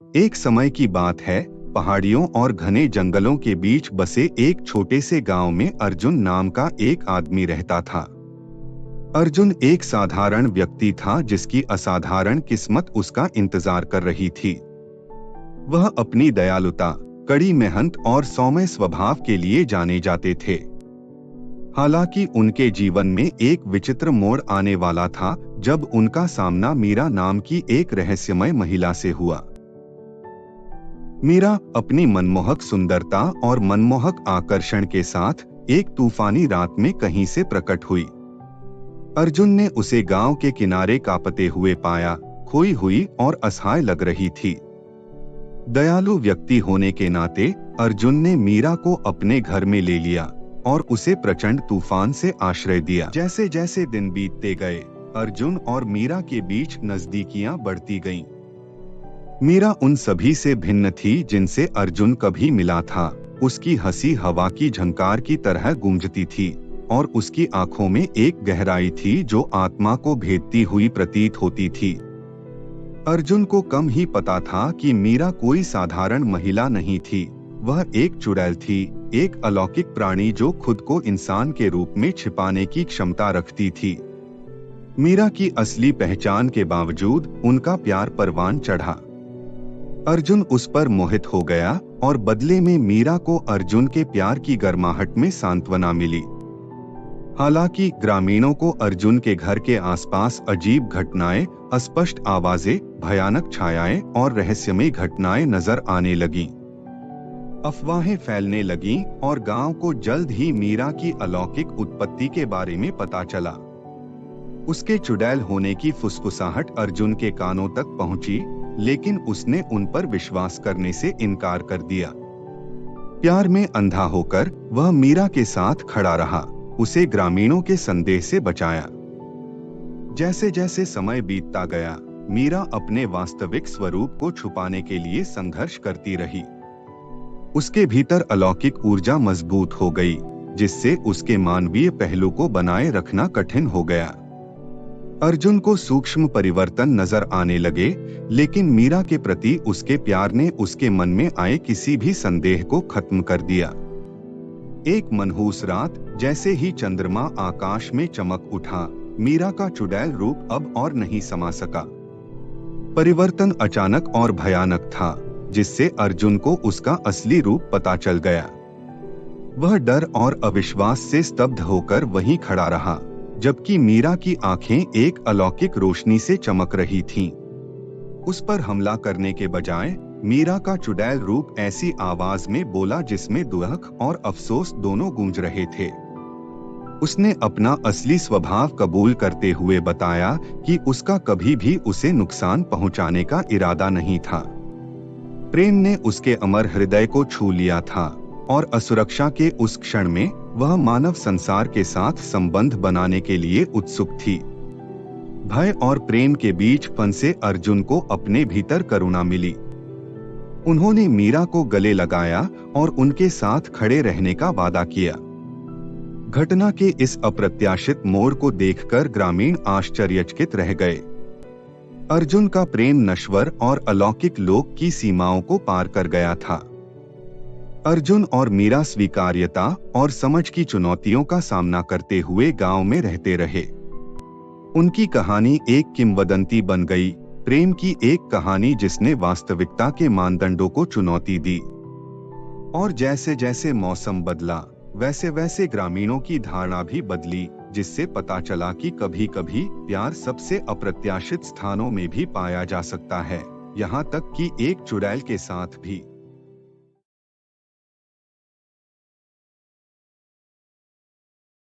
एक समय की बात है, पहाड़ियों और घने जंगलों के बीच बसे एक छोटे से गांव में अर्जुन नाम का एक आदमी रहता था। अर्जुन एक साधारण व्यक्ति था जिसकी असाधारण किस्मत उसका इंतजार कर रही थी। वह अपनी दयालुता, कड़ी मेहनत और सौम्य स्वभाव के लिए जाने जाते थे। हालांकि उनके जीवन में एक विचित्र मोड़ आने वाला था जब उनका सामना मीरा नाम की एक रहस्यमय महिला से हुआ। मीरा अपनी मनमोहक सुंदरता और मनमोहक आकर्षण के साथ एक तूफानी रात में कहीं से प्रकट हुई। अर्जुन ने उसे गांव के किनारे कांपते हुए पाया, खोई हुई और असहाय लग रही थी। दयालु व्यक्ति होने के नाते अर्जुन ने मीरा को अपने घर में ले लिया और उसे प्रचंड तूफान से आश्रय दिया। जैसे जैसे दिन बीतते गए, अर्जुन और मीरा के बीच नजदीकियां बढ़ती गईं। मीरा उन सभी से भिन्न थी जिनसे अर्जुन कभी मिला था। उसकी हंसी हवा की झंकार की तरह गूंजती थी और उसकी आंखों में एक गहराई थी जो आत्मा को भेदती हुई प्रतीत होती थी। अर्जुन को कम ही पता था कि मीरा कोई साधारण महिला नहीं थी। वह एक चुड़ैल थी, एक अलौकिक प्राणी जो खुद को इंसान के रूप में छिपाने की क्षमता रखती थी। मीरा की असली पहचान के बावजूद उनका प्यार परवान चढ़ा। अर्जुन उस पर मोहित हो गया और बदले में मीरा को अर्जुन के प्यार की गर्माहट में सांत्वना मिली। हालांकि ग्रामीणों को अर्जुन के घर के आसपास अजीब घटनाएं, अस्पष्ट आवाजें, भयानक छायाएं और रहस्यमय घटनाएं नजर आने लगीं। अफवाहें फैलने लगीं और गांव को जल्द ही मीरा की अलौकिक उत्पत्ति के बारे में पता चला। उसके चुड़ैल होने की फुसफुसाहट अर्जुन के कानों तक पहुंची, लेकिन उसने उन पर विश्वास करने से इनकार कर दिया। प्यार में अंधा होकर वह मीरा के साथ खड़ा रहा, उसे ग्रामीणों के संदेह से बचाया। जैसे जैसे समय बीतता गया, मीरा अपने वास्तविक स्वरूप को छुपाने के लिए संघर्ष करती रही। उसके भीतर अलौकिक ऊर्जा मजबूत हो गई, जिससे उसके मानवीय पहलू को बनाए रखना कठिन हो गया। अर्जुन को सूक्ष्म परिवर्तन नजर आने लगे, लेकिन मीरा के प्रति उसके प्यार ने उसके मन में आए किसी भी संदेह को खत्म कर दिया। एक मनहूस रात, जैसे ही चंद्रमा आकाश में चमक उठा, मीरा का चुड़ैल रूप अब और नहीं समा सका। परिवर्तन अचानक और भयानक था, जिससे अर्जुन को उसका असली रूप पता चल गया। वह डर और अविश्वास से स्तब्ध होकर वहीं खड़ा रहा, जबकि मीरा की आंखें एक अलौकिक रोशनी से चमक रही थीं। उस पर हमला करने के बजाय मीरा का चुड़ैल रूप ऐसी आवाज में बोला जिसमें दुख और अफसोस दोनों गूंज रहे थे। उसने अपना असली स्वभाव कबूल करते हुए बताया कि उसका कभी भी उसे नुकसान पहुंचाने का इरादा नहीं था। प्रेम ने उसके अमर हृदय को छू लिया था और असुरक्षा के उस क्षण में वह मानव संसार के साथ संबंध बनाने के लिए उत्सुक थी। भय और प्रेम के बीच फंसे अर्जुन को अपने भीतर करुणा मिली। उन्होंने मीरा को गले लगाया और उनके साथ खड़े रहने का वादा किया। घटना के इस अप्रत्याशित मोड़ को देखकर ग्रामीण आश्चर्यचकित रह गए। अर्जुन का प्रेम नश्वर और अलौकिक लोक की सीमाओं को पार कर गया था। अर्जुन और मीरा स्वीकार्यता और समझ की चुनौतियों का सामना करते हुए गांव में रहते रहे। उनकी कहानी एक किंवदंती बन गई, प्रेम की एक कहानी जिसने वास्तविकता के मानदंडों को चुनौती दी। और जैसे जैसे मौसम बदला, वैसे वैसे ग्रामीणों की धारणा भी बदली, जिससे पता चला कि कभी कभी प्यार सबसे अप्रत्याशित स्थानों में भी पाया जा सकता है, यहाँ तक कि एक चुड़ैल के साथ भी।